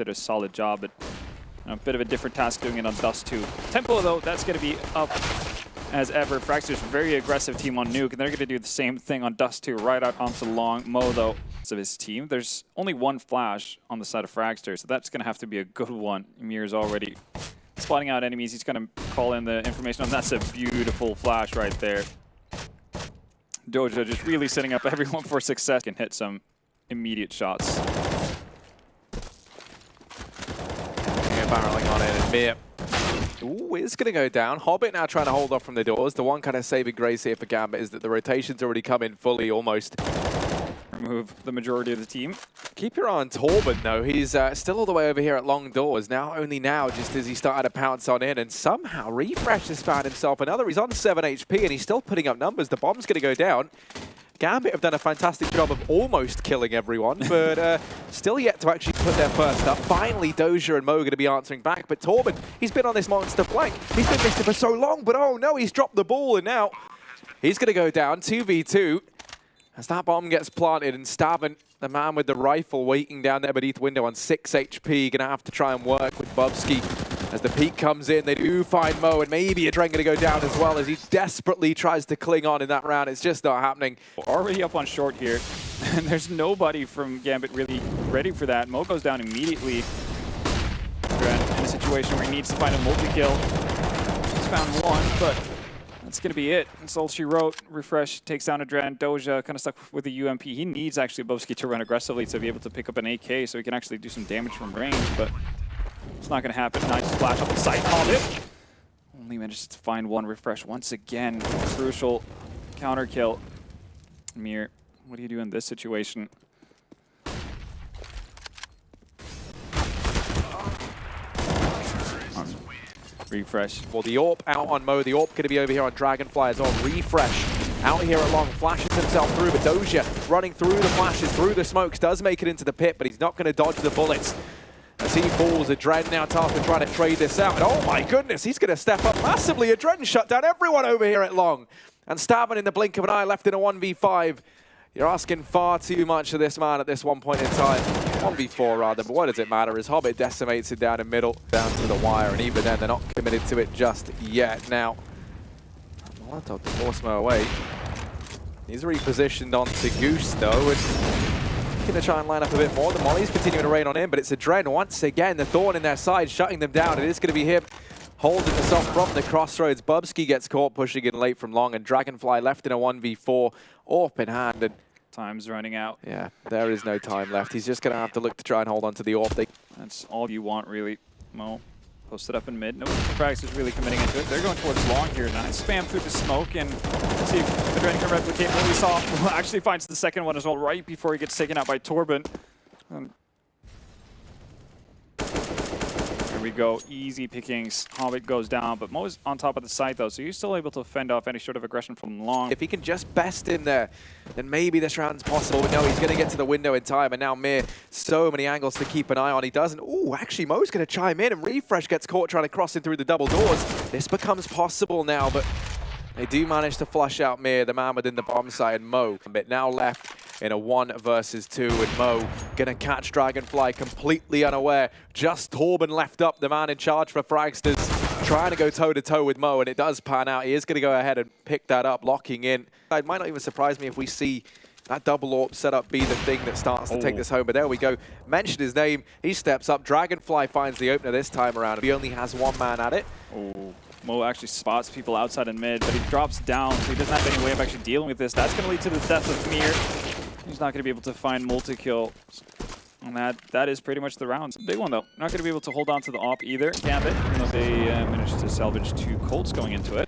did a solid job, but a bit of a different task doing it on Dust 2. Tempo, though, that's going to be up as ever. Fragsters, very aggressive team on Nuke, and they're going to do the same thing on Dust 2, right out onto Long. Mo, though, of his team. There's only one flash on the side of Fragsters, so that's going to have to be a good one. Emir's already spotting out enemies. He's going to call in the information, and that's a beautiful flash right there. Doja just really setting up everyone for success. Can hit some immediate shots. Barreling on it, and Mir. Ooh, it's going to go down. Hobbit now trying to hold off from the doors. The one kind of saving grace here for Gambit is that the rotation's already come in fully, almost. Remove the majority of the team. Keep your eye on Torben, though. He's still all the way over here at long doors. Only now, just as he started to pounce on in, and somehow Refresh has found himself another. He's on 7 HP, and he's still putting up numbers. The bomb's going to go down. Gambit have done a fantastic job of almost killing everyone, but still yet to actually put their first up. Finally, Doja and Mo are going to be answering back, but Torben, he's been on this monster flank. He's been missing for so long, but oh no, he's dropped the ball, and now he's going to go down 2v2 as that bomb gets planted, and Stavin, the man with the rifle, waiting down there beneath window on 6 HP, going to have to try and work with Bubsky. As the peak comes in, they do find Mo, and maybe a Dren going to go down as well as he desperately tries to cling on in that round. It's just not happening. Already up on short here, and there's nobody from Gambit really ready for that. Mo goes down immediately. Dren in a situation where he needs to find a multi-kill. He's found one, but that's going to be it. That's all she wrote. Refresh takes down a Dren. Doja kind of stuck with the UMP. He needs actually Bubsky to run aggressively to be able to pick up an AK so he can actually do some damage from range, but it's not going to happen. Nice flash up the site. Hobbit only manages to find one. Refresh once again. Crucial counter kill. Mir, what do you do in this situation? Refresh. Well, the AWP out on Mo. The AWP going to be over here on Dragonfly as well. Refresh out here at long. Flashes himself through, but Doja running through the flashes, through the smokes, does make it into the pit, but he's not going to dodge the bullets. As he falls, Adren now tasked with trying to trade this out. And oh my goodness, he's going to step up massively. Adren shut down everyone over here at long. And Stavin in the blink of an eye left in a 1v5. You're asking far too much of this man at this one point in time. 1v4 rather, but what does it matter as Hobbit decimates it down in middle, down to the wire. And even then, they're not committed to it just yet. Now, Molotov to force Mo away. He's repositioned onto Goose though. And going to try and line up a bit more. The molly's continuing to rain on him, but it's Adren once again. The thorn in their side, shutting them down. It is going to be him holding this off from the crossroads. Bubsky gets caught pushing in late from long, and Dragonfly left in a 1v4, AWP in hand. And time's running out. Yeah, there is no time left. He's just going to have to look to try and hold on to the AWP. That's all you want, really. Mo posted up in mid. No Frags is really committing into it. They're going towards long here. Nice spam through the smoke, and see if the Dren can replicate what we saw. Actually finds the second one as well right before he gets taken out by Torben. Here we go. Easy pickings. Hobbit goes down, but Mo's on top of the site though, so you're still able to fend off any sort of aggression from long. If he can just best in there, then maybe this round's possible. But no, he's going to get to the window in time, and now Mir, so many angles to keep an eye on. He doesn't. Ooh, actually, Mo's going to chime in, and Refresh gets caught trying to cross in through the double doors. This becomes possible now, but they do manage to flush out Mir, the man within the bomb site, and Mo. But now left in a 1 versus 2, and Mo gonna catch Dragonfly completely unaware. Just Torben left up, the man in charge for Fragsters, trying to go toe-to-toe with Mo, and it does pan out. He is gonna go ahead and pick that up, locking in. It might not even surprise me if we see that double AWP setup be the thing that starts to take this home, but there we go. Mention his name, he steps up. Dragonfly finds the opener this time around. He only has one man at it. Oh. Mo actually spots people outside in mid, but he drops down, so he doesn't have any way of actually dealing with this. That's going to lead to the death of Mir. He's not going to be able to find multi-kill. And that is pretty much the round. Big one, though. Not going to be able to hold on to the AWP either. Gambit, even though they managed to salvage 2 Colts going into it.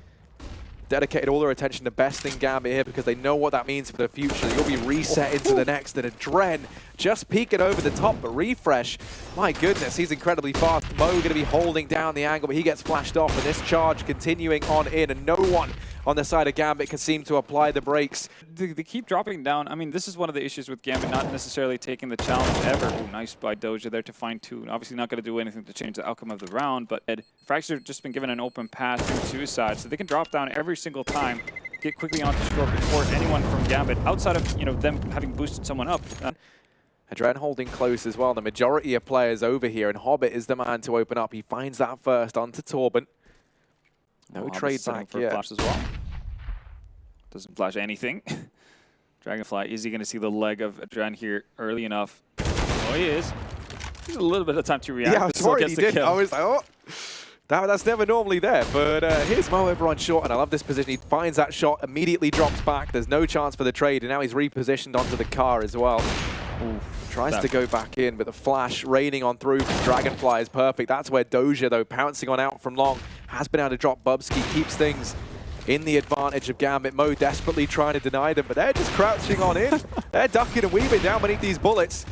Dedicated all their attention to besting Gambit here because they know what that means for the future. You'll be reset into the next, and Adren just peeking over the top, but Refresh, my goodness, he's incredibly fast. Mo going to be holding down the angle, but he gets flashed off, and this charge continuing on in, and no one on the side of Gambit can seem to apply the brakes. They keep dropping down. I mean, this is one of the issues with Gambit, not necessarily taking the challenge ever. Ooh, nice by Doja there to find 2. Obviously not going to do anything to change the outcome of the round, but Fragsters have just been given an open path through suicide, so they can drop down every single time, get quickly onto short before anyone from Gambit, outside of them having boosted someone up. Adren holding close as well. The majority of players over here, and Hobbit is the man to open up. He finds that first onto Torben. No trade back for yet. flash as well. Doesn't flash anything. Dragonfly, is he going to see the leg of Adren here early enough? Oh, he is. He's a little bit of time to react. Yeah, I was worried he did. I was like, oh. That's never normally there, but here's Mo over on short, and I love this position. He finds that shot, immediately drops back. There's no chance for the trade, and now he's repositioned onto the car as well. Ooh, tries to go back in, but the flash raining on through from Dragonfly is perfect. That's where Doja, though, pouncing on out from long, has been able to drop Bubsky, keeps things in the advantage of Gambit. Mo desperately trying to deny them, but they're just crouching on in. They're ducking and weaving down beneath these bullets.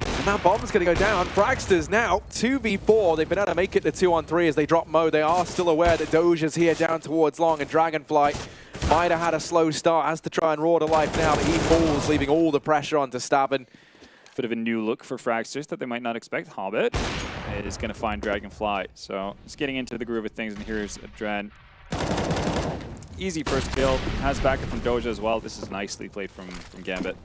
And that bomb's going to go down. Fragsters now 2v4. They've been able to make it to 2-on-3 as they drop Mo. They are still aware that Doja's here down towards long, and Dragonfly might have had a slow start, has to try and roar to life now, but he falls, leaving all the pressure onto Stabben. Bit of a new look for Fragsters that they might not expect. Hobbit is going to find Dragonfly. So he's getting into the groove of things, and here's Adren. Easy first kill. Has backup from Doja as well. This is nicely played from Gambit.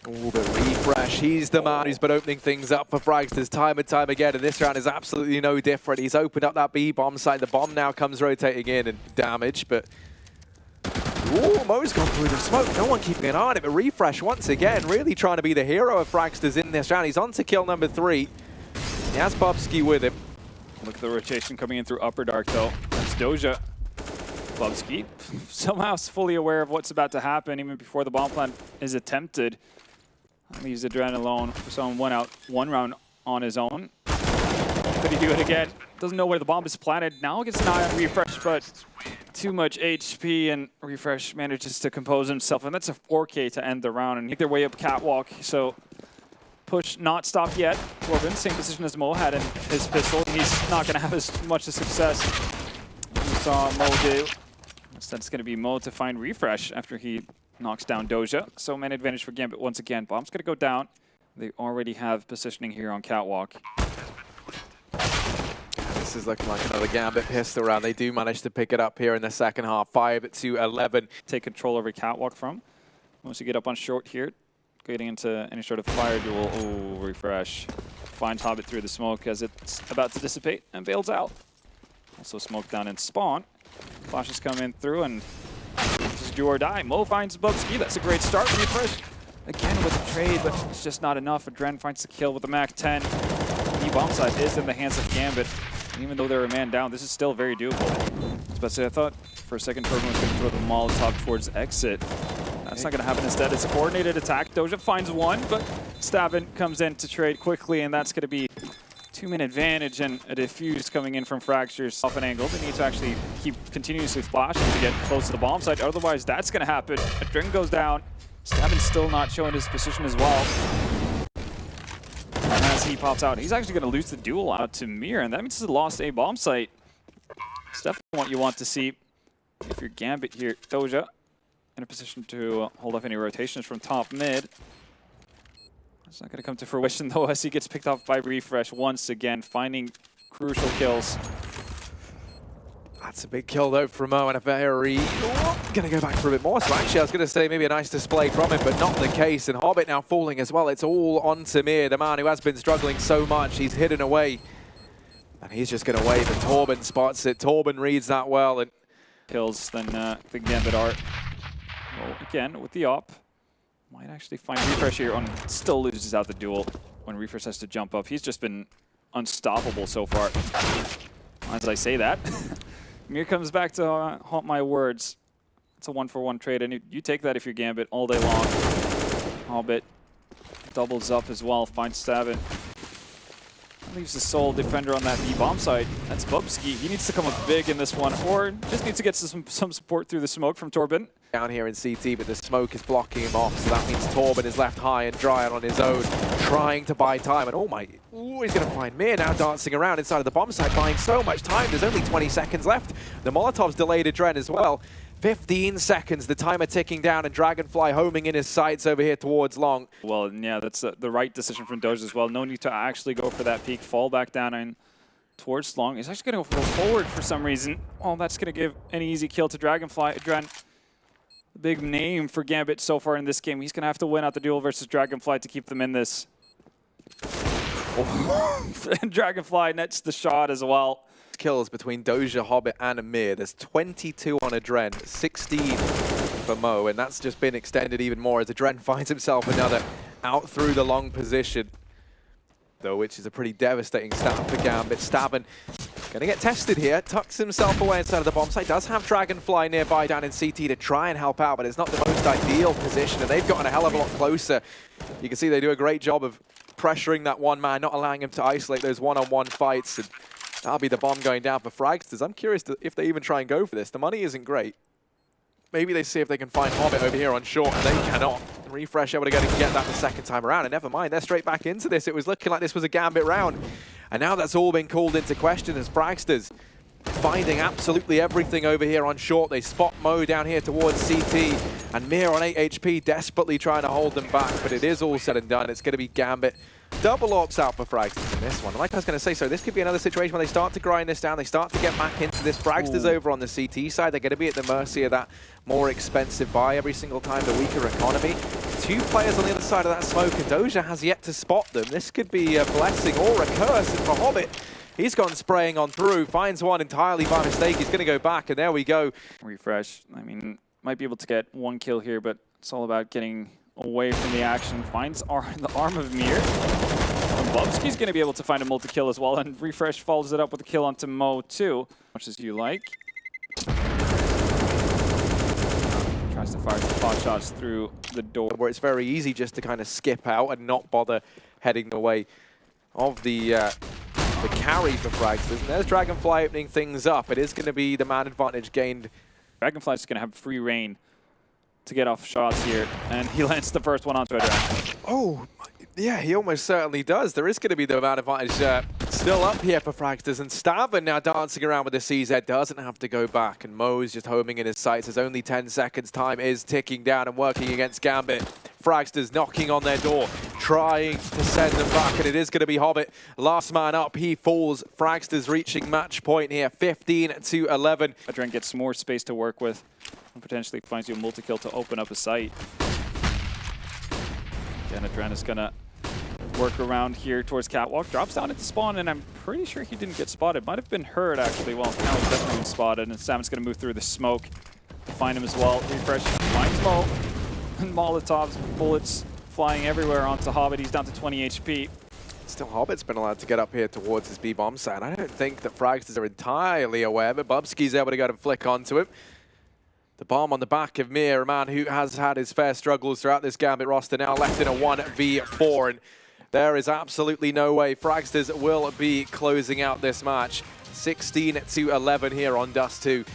Oh, but refresh. He's the man who's been opening things up for Fragsters time and time again, and this round is absolutely no different. He's opened up that B bomb site. The bomb now comes rotating in and damage, but ooh, Mo's gone through the smoke. No one keeping an eye on it, but refresh once again, really trying to be the hero of Fragsters in this round. He's on to kill number 3. He has Bubsky with him. Look at the rotation coming in through Upper Dark, though. That's Doja. Bubsky somehow fully aware of what's about to happen even before the bomb plant is attempted. Leaves Adren alone. So one round on his own. Could he do it again? Doesn't know where the bomb is planted. Now gets an eye on Refresh, but too much HP, and Refresh manages to compose himself. And that's a 4K to end the round and make their way up catwalk. So push not stopped yet. Torben, same position as Mo had in his pistol. He's not going to have as much success as we saw Mo do. Instead, it's going to be Mo to find Refresh after he knocks down Doja. So man advantage for Gambit once again. Bomb's going to go down. They already have positioning here on catwalk. This is looking like another Gambit pistol round. They do manage to pick it up here in the second half. 5-11. Take control over catwalk from. Once you get up on short here, getting into any sort of fire duel. Oh, Refresh. Finds Hobbit through the smoke as it's about to dissipate and bails out. Also smoke down in spawn. Flashes come in through, and this is do or die. Mo finds Bubsky. That's a great start. Refresh again with the trade, but it's just not enough. Adren finds the kill with the Mac 10. The bomb side is in the hands of Gambit. Even though they're a man down, this is still very doable. But I thought for a second Torben was going to throw the Molotov towards exit. That's not going to happen. Instead, it's a coordinated attack. Doja finds one, but Stabben comes in to trade quickly, and that's going to be 2-man advantage and a defuse coming in from Fragsters off an angle. They need to actually keep continuously flashing to get close to the bomb site. Otherwise, that's going to happen. Adren goes down. Stabben's still not showing his position as well. And as he pops out, he's actually going to lose the duel out to Mir, and that means he's lost a bomb site. It's definitely what you want to see if you're Gambit here. Doja in a position to hold off any rotations from top mid. It's not going to come to fruition, though, as he gets picked off by Refresh once again, finding crucial kills. That's a big kill, though, from Mo, and a very... going to go back for a bit more. So actually, I was going to say maybe a nice display from him, but not the case. And Hobbit now falling as well. It's all on Samir, the man who has been struggling so much. He's hidden away, and he's just going to wave, and Torben spots it. Torben reads that well, and kills than the Gambit are. Well, again, with the op. Might actually find Refresh here on, still loses out the duel when Refresh has to jump up. He's just been unstoppable so far. As I say that, Mir comes back to haunt my words. It's a 1-for-1 trade, and you take that if you're Gambit all day long. Hobbit doubles up as well, finds Stabben. Leaves the sole defender on that B-bomb site. That's Bubsky. He needs to come up big in this one, or just needs to get some support through the smoke from Torben. Down here in CT, but the smoke is blocking him off, so that means Torben is left high and dry and on his own, trying to buy time. And oh my, he's going to find Mir now dancing around inside of the bomb site, buying so much time. There's only 20 seconds left. The Molotov's delayed Adren as well. 15 seconds, the timer ticking down, and Dragonfly homing in his sights over here towards long. Well, yeah, that's the right decision from Doja as well. No need to actually go for that peak, fall back down and towards long. He's actually going to go forward for some reason. Oh, that's going to give an easy kill to Dragonfly. Adren big name for Gambit so far in this game. He's going to have to win out the duel versus Dragonfly to keep them in this. And Dragonfly nets the shot as well. Kills between Doja, Hobbit, and Amir. There's 22 on Adren, 16 for Mo, and that's just been extended even more as Adren finds himself another out through the long position, though, which is a pretty devastating stat for Gambit. Stabbin going to get tested here, tucks himself away inside of the bomb site, does have Dragonfly nearby down in CT to try and help out, but it's not the most ideal position, and they've gotten a hell of a lot closer. You can see they do a great job of pressuring that one man, not allowing him to isolate those one-on-one fights, and that'll be the bomb going down for Fragsters. I'm curious if they even try and go for this. The money isn't great. Maybe they see if they can find Hobbit over here on short, and they cannot. Refresh able to get that the second time around, and never mind, they're straight back into this. It was looking like this was a Gambit round, and now that's all been called into question as Fragsters finding absolutely everything over here on short. They spot Mo down here towards CT, and Mir on 8 HP desperately trying to hold them back, but it is all said and done. It's going to be Gambit. Double ops out for Fragsters in this one. Like I was going to say, so this could be another situation where they start to grind this down, they start to get back into this. Fragsters over on the CT side, they're going to be at the mercy of that more expensive buy every single time, the weaker economy. Two players on the other side of that smoke, and Doja has yet to spot them. This could be a blessing or a curse, and for Hobbit, he's gone spraying on through, finds one entirely by mistake. He's going to go back, and there we go. Refresh. I mean, might be able to get one kill here, but it's all about getting away from the action. Finds the arm of Mir. Bubsky's going to be able to find a multi-kill as well, and Refresh follows it up with a kill onto Mo too, much as you like. Tries to fire some pot shots through the door, where it's very easy just to kind of skip out and not bother heading the way of the carry for Fragsters. And there's Dragonfly opening things up. It is going to be the man advantage gained. Dragonfly's going to have free reign to get off shots here, and he lands the first one onto Adren. Oh, yeah, he almost certainly does. There is going to be the man advantage still up here for Fragsters, and Stabbin now dancing around with the CZ, doesn't have to go back, and Mo's just homing in his sights. There's only 10 seconds. Time is ticking down and working against Gambit. Fragsters knocking on their door, trying to send them back, and it is going to be Hobbit. Last man up, he falls. Fragsters reaching match point here, 15-11. Adren gets more space to work with, and potentially finds you a multi-kill to open up a site. Again, Adren is going to work around here towards Catwalk, drops down into spawn, and I'm pretty sure he didn't get spotted. Might have been hurt, actually. Well, now he's definitely been spotted, and Sam's going to move through the smoke to find him as well. Refresh finds Mo, and Molotovs, bullets flying everywhere onto Hobbit. He's down to 20 HP. Still, Hobbit's been allowed to get up here towards his B-bomb site. I don't think that Fragsters are entirely aware, but Bubsky's able to go and flick onto him. The bomb on the back of Mir, a man who has had his fair struggles throughout this Gambit roster, now left in a 1v4. And there is absolutely no way Fragsters will be closing out this match. 16-11 here on Dust 2.